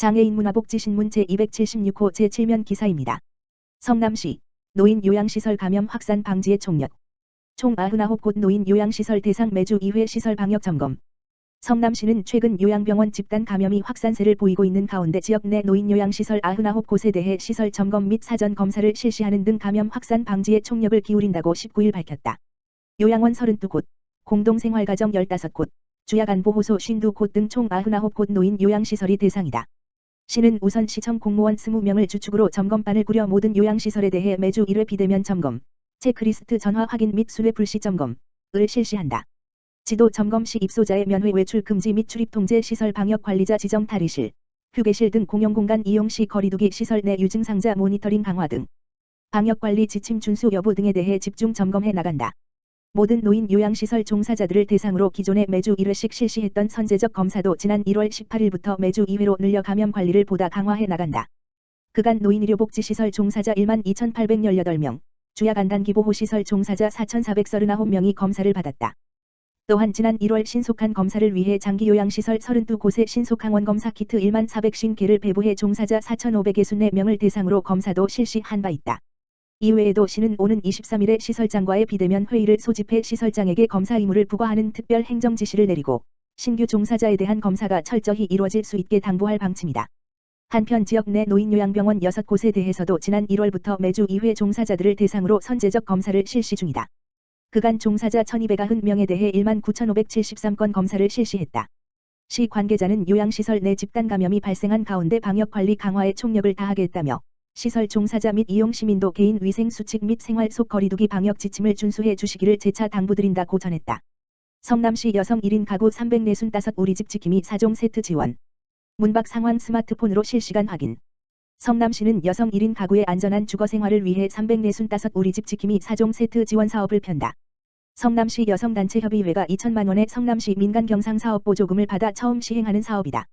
장애인 문화복지신문 제276호 제7면 기사입니다. 성남시 노인 요양시설 감염 확산 방지에 총력. 총 99곳 노인 요양시설 대상 매주 2회 시설 방역 점검. 성남시는 최근 요양병원 집단 감염이 확산세를 보이고 있는 가운데 지역 내 노인 요양시설 99곳에 대해 시설 점검 및 사전 검사를 실시하는 등 감염 확산 방지에 총력을 기울인다고 19일 밝혔다. 요양원 32곳, 공동생활가정 15곳, 주약안보호소 52곳 등 총 99곳 노인 요양시설이 대상이다. 시는 우선 시청 공무원 20명을 주축으로 점검반을 꾸려 모든 요양시설에 대해 매주 1회 비대면 점검, 체크리스트 전화 확인 및 수뇌 불시 점검을 실시한다. 지도 점검 시 입소자의 면회 외출 금지 및 출입 통제 시설 방역 관리자 지정 탈의실, 휴게실 등 공용공간 이용 시 거리두기 시설 내 유증상자 모니터링 강화 등 방역관리 지침 준수 여부 등에 대해 집중 점검해 나간다. 모든 노인 요양시설 종사자들을 대상으로 기존에 매주 1회씩 실시했던 선제적 검사도 지난 1월 18일부터 매주 2회로 늘려 감염 관리를 보다 강화해 나간다. 그간 노인의료복지시설 종사자 12,818명, 주약안단기보호시설 종사자 4,439명이 검사를 받았다. 또한 지난 1월 신속한 검사를 위해 장기요양시설 32곳에 신속항원검사 키트 14,450개를 배부해 종사자 4,564명을 대상으로 검사도 실시한 바 있다. 이외에도 시는 오는 23일에 시설장과의 비대면 회의를 소집해 시설장에게 검사 의무를 부과하는 특별 행정 지시를 내리고 신규 종사자에 대한 검사가 철저히 이루어질 수 있게 당부할 방침이다. 한편 지역 내 노인요양병원 6곳에 대해서도 지난 1월부터 매주 2회 종사자들을 대상으로 선제적 검사를 실시 중이다. 그간 종사자 1,290명에 대해 19,573건 검사를 실시했다. 시 관계자는 요양시설 내 집단 감염이 발생한 가운데 방역관리 강화에 총력을 다하겠다며 시설 종사자 및 이용 시민도 개인 위생 수칙 및 생활 속 거리두기 방역 지침을 준수해 주시기를 재차 당부드린다고 전했다. 성남시 여성 1인 가구 345 우리집 지킴이 4종 세트 지원. 문밖 상황 스마트폰으로 실시간 확인. 성남시는 여성 1인 가구의 안전한 주거 생활을 위해 345 우리집 지킴이 4종 세트 지원 사업을 편다. 성남시 여성단체협의회가 2천만 원의 성남시 민간경상사업 보조금을 받아 처음 시행하는 사업이다.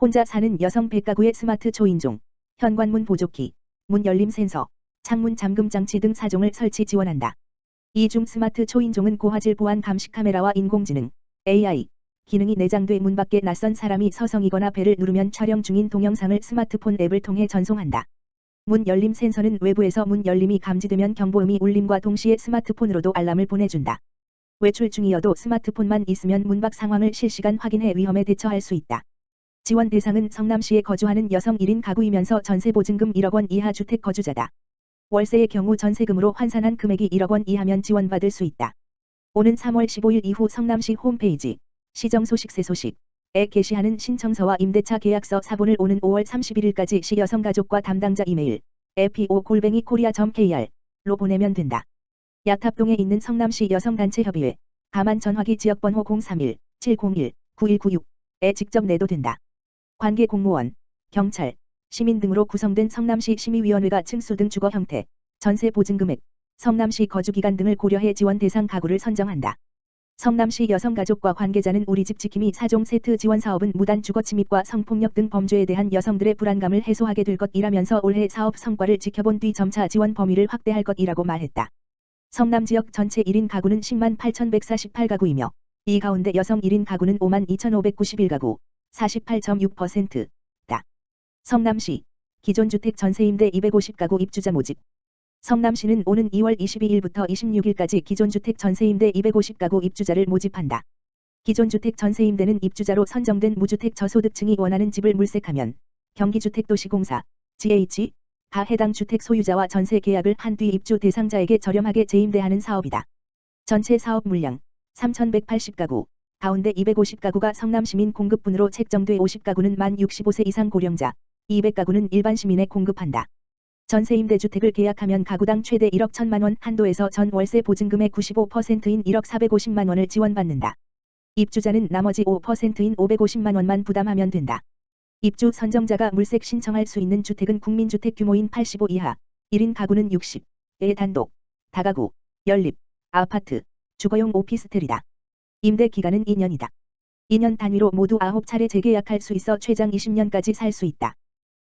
혼자 사는 여성 100가구의 스마트 초인종, 현관문 보조키, 문 열림 센서, 창문 잠금 장치 등 4종을 설치 지원한다. 이 중 스마트 초인종은 고화질 보안 감시 카메라와 인공지능, AI, 기능이 내장돼 문 밖에 낯선 사람이 서성이거나 벨을 누르면 촬영 중인 동영상을 스마트폰 앱을 통해 전송한다. 문 열림 센서는 외부에서 문 열림이 감지되면 경보음이 울림과 동시에 스마트폰으로도 알람을 보내준다. 외출 중이어도 스마트폰만 있으면 문 밖 상황을 실시간 확인해 위험에 대처할 수 있다. 지원 대상은 성남시에 거주하는 여성 1인 가구이면서 전세보증금 1억 원 이하 주택 거주자다. 월세의 경우 전세금으로 환산한 금액이 1억 원 이하면 지원받을 수 있다. 오는 3월 15일 이후 성남시 홈페이지 시정소식세 소식에 게시하는 신청서와 임대차 계약서 사본을 오는 5월 31일까지 시 여성가족과 담당자 이메일 fo@korea.kr로 보내면 된다. 야탑동에 있는 성남시 여성단체협의회 가만 전화기 지역번호 031-701-9196에 직접 내도 된다. 관계 공무원, 경찰, 시민 등으로 구성된 성남시 심의위원회가 층수 등 주거 형태, 전세 보증금액, 성남시 거주기간 등을 고려해 지원 대상 가구를 선정한다. 성남시 여성가족과 관계자는 우리집 지킴이 4종 세트 지원 사업은 무단 주거 침입과 성폭력 등 범죄에 대한 여성들의 불안감을 해소하게 될 것이라면서 올해 사업 성과를 지켜본 뒤 점차 지원 범위를 확대할 것이라고 말했다. 성남 지역 전체 1인 가구는 10만 8,148가구이며 이 가운데 여성 1인 가구는 5만 2,591가구, 48.6%다. 성남시 기존 주택 전세임대 250가구 입주자 모집. 성남시는 오는 2월 22일부터 26일까지 기존 주택 전세임대 250가구 입주자를 모집한다. 기존 주택 전세임대는 입주자로 선정된 무주택 저소득층이 원하는 집을 물색하면 경기주택도시공사, GH가 해당 주택 소유자와 전세 계약을 한 뒤 입주 대상자에게 저렴하게 재임대하는 사업이다. 전체 사업 물량 3,180가구, 가운데 250가구가 성남시민 공급분으로 책정돼 50가구는 만 65세 이상 고령자, 200가구는 일반 시민에 공급한다. 전세임대주택을 계약하면 가구당 최대 1억 1천만 원 한도에서 전 월세 보증금의 95%인 1억 450만 원을 지원받는다. 입주자는 나머지 5%인 550만 원만 부담하면 된다. 입주 선정자가 물색 신청할 수 있는 주택은 국민주택 규모인 85 이하, 1인 가구는 60의 단독, 다가구, 연립, 아파트, 주거용 오피스텔이다. 임대 기간은 2년이다. 2년 단위로 모두 9차례 재계약할 수 있어 최장 20년까지 살 수 있다.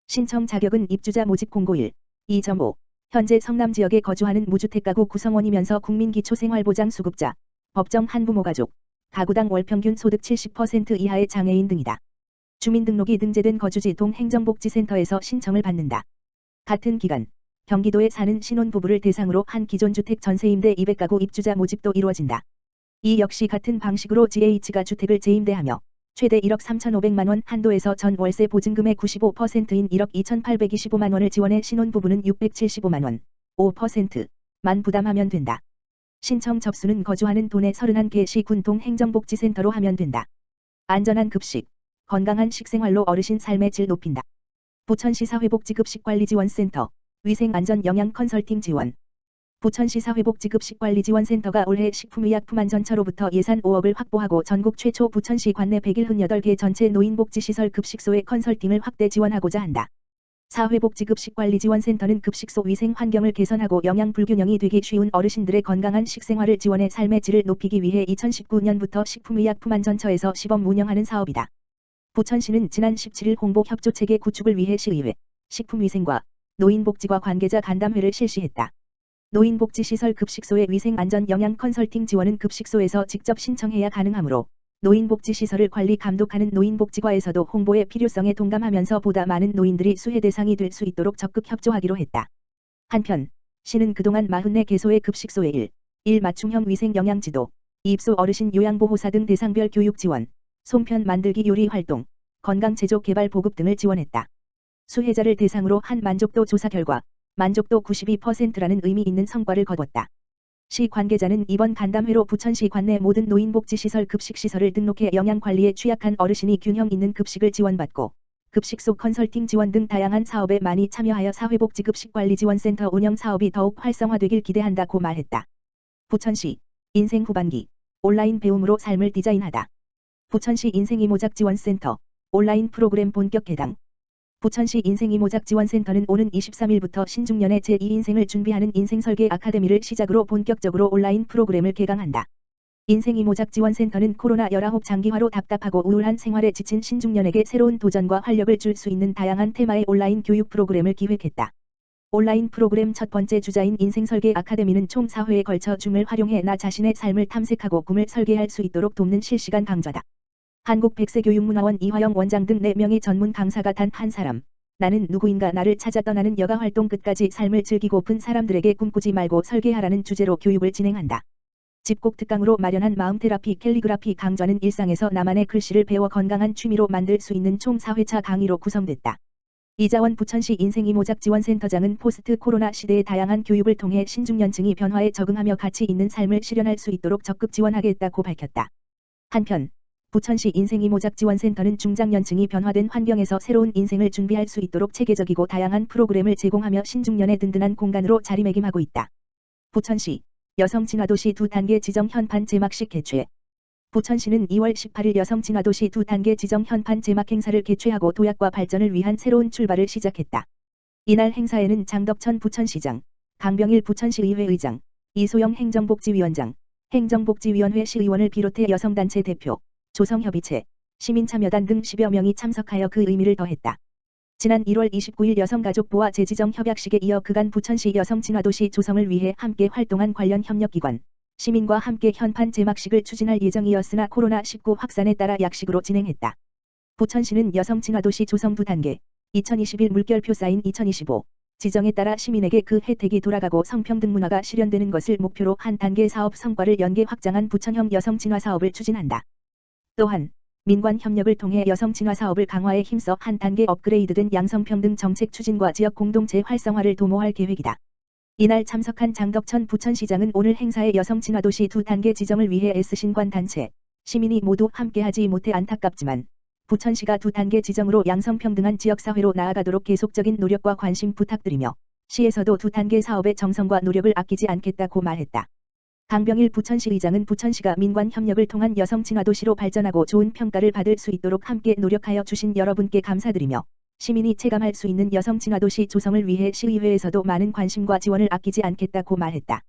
신청 자격은 입주자 모집 공고1, 2.5. 현재 성남 지역에 거주하는 무주택 가구 구성원이면서 국민기초생활보장 수급자, 법정 한부모 가족, 가구당 월평균 소득 70% 이하의 장애인 등이다. 주민등록이 등재된 거주지 동행정복지센터에서 신청을 받는다. 같은 기간 경기도에 사는 신혼부부를 대상으로 한 기존 주택 전세임대 200가구 입주자 모집도 이루어진다. 이 역시 같은 방식으로 GH가 주택을 재임대하며 최대 1억 3,500만 원 한도에서 전 월세 보증금의 95%인 1억 2,825만 원을 지원해 신혼부부는 675만 원, 5%만 부담하면 된다. 신청 접수는 거주하는 도내 31개 시군 동행정복지센터로 하면 된다. 안전한 급식, 건강한 식생활로 어르신 삶의 질 높인다. 부천시 사회복지급식관리지원센터, 위생안전 영양 컨설팅 지원. 부천시 사회복지급식관리지원센터가 올해 식품의약품안전처로부터 예산 5억을 확보하고 전국 최초 부천시 관내 178개 전체 노인복지시설 급식소의 컨설팅을 확대 지원하고자 한다. 사회복지급식관리지원센터는 급식소 위생 환경을 개선하고 영양 불균형이 되기 쉬운 어르신들의 건강한 식생활을 지원해 삶의 질을 높이기 위해 2019년부터 식품의약품안전처에서 시범 운영하는 사업이다. 부천시는 지난 17일 홍보 협조체계 구축을 위해 시의회, 식품위생과 노인복지과 관계자 간담회를 실시했다. 노인복지시설 급식소의 위생안전 영양 컨설팅 지원은 급식소에서 직접 신청해야 가능하므로 노인복지시설을 관리 감독하는 노인복지과에서도 홍보의 필요성에 동감하면서 보다 많은 노인들이 수혜 대상이 될 수 있도록 적극 협조하기로 했다. 한편 시는 그동안 44개소의 급식소에 1 맞춤형 위생 영양지도, 입소 어르신 요양보호사 등 대상별 교육 지원, 송편 만들기 요리 활동, 건강제조 개발 보급 등을 지원했다. 수혜자를 대상으로 한 만족도 조사 결과 만족도 92%라는 의미 있는 성과를 거뒀다. 시 관계자는 이번 간담회로 부천시 관내 모든 노인복지시설 급식시설을 등록해 영양관리에 취약한 어르신이 균형 있는 급식을 지원받고 급식소 컨설팅 지원 등 다양한 사업에 많이 참여하여 사회복지급식관리지원센터 운영 사업이 더욱 활성화되길 기대한다고 말했다. 부천시 인생 후반기 온라인 배움으로 삶을 디자인하다. 부천시 인생이모작지원센터 온라인 프로그램 본격 개당. 부천시 인생이모작지원센터는 오는 23일부터 신중년의 제2인생을 준비하는 인생설계 아카데미를 시작으로 본격적으로 온라인 프로그램을 개강한다. 인생이모작지원센터는 코로나19 장기화로 답답하고 우울한 생활에 지친 신중년에게 새로운 도전과 활력을 줄 수 있는 다양한 테마의 온라인 교육 프로그램을 기획했다. 온라인 프로그램 첫 번째 주자인 인생설계 아카데미는 총 4회에 걸쳐 줌을 활용해 나 자신의 삶을 탐색하고 꿈을 설계할 수 있도록 돕는 실시간 강좌다. 한국백세교육문화원 이화영 원장 등 4명의 전문 강사가 단 한 사람, 나는 누구인가 나를 찾아 떠나는 여가활동 끝까지 삶을 즐기고픈 사람들에게 꿈꾸지 말고 설계하라는 주제로 교육을 진행한다. 집콕 특강으로 마련한 마음테라피 캘리그라피 강좌는 일상에서 나만의 글씨를 배워 건강한 취미로 만들 수 있는 총 4회차 강의로 구성됐다. 이자원 부천시 인생이모작지원센터장은 포스트 코로나 시대의 다양한 교육을 통해 신중년층이 변화에 적응하며 가치 있는 삶을 실현할 수 있도록 적극 지원하겠다고 밝혔다. 한편 부천시 인생이모작지원센터는 중장년층이 변화된 환경에서 새로운 인생을 준비할 수 있도록 체계적이고 다양한 프로그램을 제공하며 신중년의 든든한 공간으로 자리매김하고 있다. 부천시 여성친화도시 2단계 지정 현판 제막식 개최. 부천시는 2월 18일 여성친화도시 2단계 지정 현판 제막 행사를 개최하고 도약과 발전을 위한 새로운 출발을 시작했다. 이날 행사에는 장덕천 부천시장, 강병일 부천시의회 의장, 이소영 행정복지위원장, 행정복지위원회 시의원을 비롯해 여성단체 대표, 조성협의체, 시민참여단 등 10여 명이 참석하여 그 의미를 더했다. 지난 1월 29일 여성가족부와 재지정 협약식에 이어 그간 부천시 여성친화도시 조성을 위해 함께 활동한 관련 협력기관, 시민과 함께 현판 제막식을 추진할 예정이었으나 코로나19 확산에 따라 약식으로 진행했다. 부천시는 여성친화도시 조성 2단계, 2021 물결표 사인 2025 지정에 따라 시민에게 그 혜택이 돌아가고 성평등 문화가 실현되는 것을 목표로 한 단계 사업 성과를 연계 확장한 부천형 여성친화 사업을 추진한다. 또한 민관 협력을 통해 여성 친화 사업을 강화에 힘써 한 단계 업그레이드된 양성평등 정책 추진과 지역 공동체 활성화를 도모할 계획이다. 이날 참석한 장덕천 부천시장은 오늘 행사의 여성 친화도시 2단계 지정을 위해 애쓰신 관 단체, 시민이 모두 함께하지 못해 안타깝지만 부천시가 2단계 지정으로 양성평등한 지역사회로 나아가도록 계속적인 노력과 관심 부탁드리며 시에서도 2단계 사업의 정성과 노력을 아끼지 않겠다고 말했다. 강병일 부천시의장은 부천시가 민관 협력을 통한 여성 친화도시로 발전하고 좋은 평가를 받을 수 있도록 함께 노력하여 주신 여러분께 감사드리며 시민이 체감할 수 있는 여성 친화도시 조성을 위해 시의회에서도 많은 관심과 지원을 아끼지 않겠다고 말했다.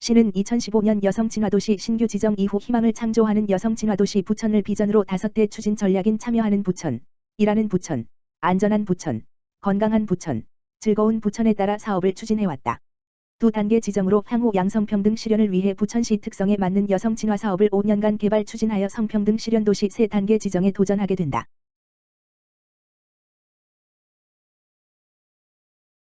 시는 2015년 여성 친화도시 신규 지정 이후 희망을 창조하는 여성 친화도시 부천을 비전으로 5대 추진 전략인 참여하는 부천, 일하는 부천, 안전한 부천, 건강한 부천, 즐거운 부천에 따라 사업을 추진해왔다. 2단계 지정으로 향후 양성평등 실현을 위해 부천시 특성에 맞는 여성 친화 사업을 5년간 개발 추진하여 성평등 실현 도시 3단계 지정에 도전하게 된다.